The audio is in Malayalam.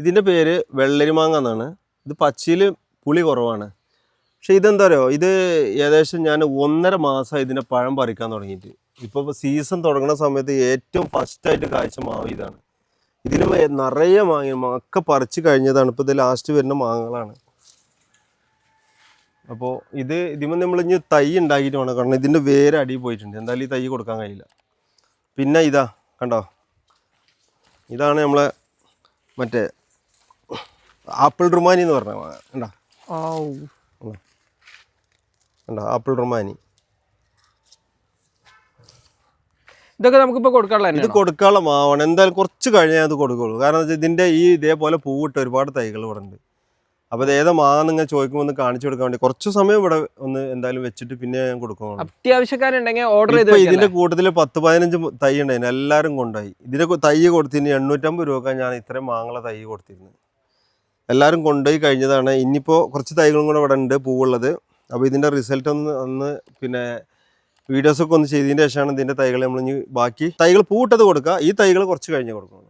ഇതിൻ്റെ പേര് വെള്ളരിമാങ്ങ എന്നാണ്. ഇത് പച്ചയിൽ പുളി കുറവാണ്. പക്ഷെ ഇതെന്താ പറയുക, ഇത് ഏകദേശം ഞാൻ 1.5 മാസമായി ഇതിൻ്റെ പഴം പറിക്കാൻ തുടങ്ങിയിട്ട്. ഇപ്പോൾ സീസൺ തുടങ്ങുന്ന സമയത്ത് ഏറ്റവും ഫസ്റ്റായിട്ട് കായ്ച്ച മാവ് ഇതാണ്. ഇതിന് നിറയെ മാങ്ങ ഒക്കെ പറിച്ച് കഴിഞ്ഞതാണ്. ഇപ്പോൾ ഇത് ലാസ്റ്റ് വരുന്ന മാങ്ങകളാണ്. അപ്പോൾ ഇതിന് നമ്മൾ ഇനി തൈ ഉണ്ടാക്കിയിട്ട് വേണം. കാരണം ഇതിൻ്റെ വേര് അടിയിൽ പോയിട്ടുണ്ട്. എന്തായാലും ഈ തൈ കൊടുക്കാൻ കഴിയില്ല. പിന്നെ ഇതാ കണ്ടോ, ഇതാണ് നമ്മളെ മറ്റേ ആപ്പിൾ റുമാനി എന്ന് പറഞ്ഞ മാങ്ങ. കണ്ടോ കണ്ടോ, ആപ്പിൾ റുമാനി. ഇതൊക്കെ നമുക്കിപ്പോൾ കൊടുക്കാനുള്ള ഇത് കൊടുക്കാനുള്ള മാവാണ്. എന്തായാലും കുറച്ച് കഴിഞ്ഞാൽ അത് കൊടുക്കുള്ളൂ. കാരണം എന്താ വെച്ചാൽ ഇതിൻ്റെ ഇതേപോലെ പൂവിട്ട് ഒരുപാട് തൈകൾ ഇവിടെ ഉണ്ട്. അപ്പോൾ അത് ഏതാ മാങ്ങ നിങ്ങൾ ചോദിക്കുമ്പോൾ ഒന്ന് കാണിച്ചു കൊടുക്കാൻ വേണ്ടി കുറച്ച് സമയം ഇവിടെ ഒന്ന് എന്തായാലും വെച്ചിട്ട് പിന്നെ ഞാൻ കൊടുക്കണം. അത്യാവശ്യക്കാരുണ്ടെങ്കിൽ ഓർഡർ ചെയ്ത്. ഇതിന്റെ കൂട്ടത്തിൽ 10-15 തൈ ഉണ്ടായിരുന്നു. എല്ലാവരും കൊണ്ടുപോയി. ഇതിന്റെ തൈ കൊടുത്തിന് 850 രൂപ ഞാൻ ഇത്രയും മാങ്ങളെ തൈ കൊടുത്തിരുന്നു. എല്ലാവരും കൊണ്ടുപോയി കഴിഞ്ഞതാണ്. ഇനിയിപ്പോൾ കുറച്ച് തൈകളും കൂടെ ഇവിടെ ഉണ്ട് പൂവുള്ളത്. അപ്പോൾ ഇതിൻ്റെ റിസൾട്ട് ഒന്ന് പിന്നെ വീഡിയോസൊക്കെ ഒന്ന് ചെയ്തതിൻ്റെ ശേഷമാണ് ഇതിൻ്റെ തൈകൾ നമ്മൾ ഇനി ബാക്കി തൈകൾ പൂവിട്ടത് കൊടുക്കുക. ഈ തൈകൾ കുറച്ച് കഴിഞ്ഞ് കൊടുക്കണം.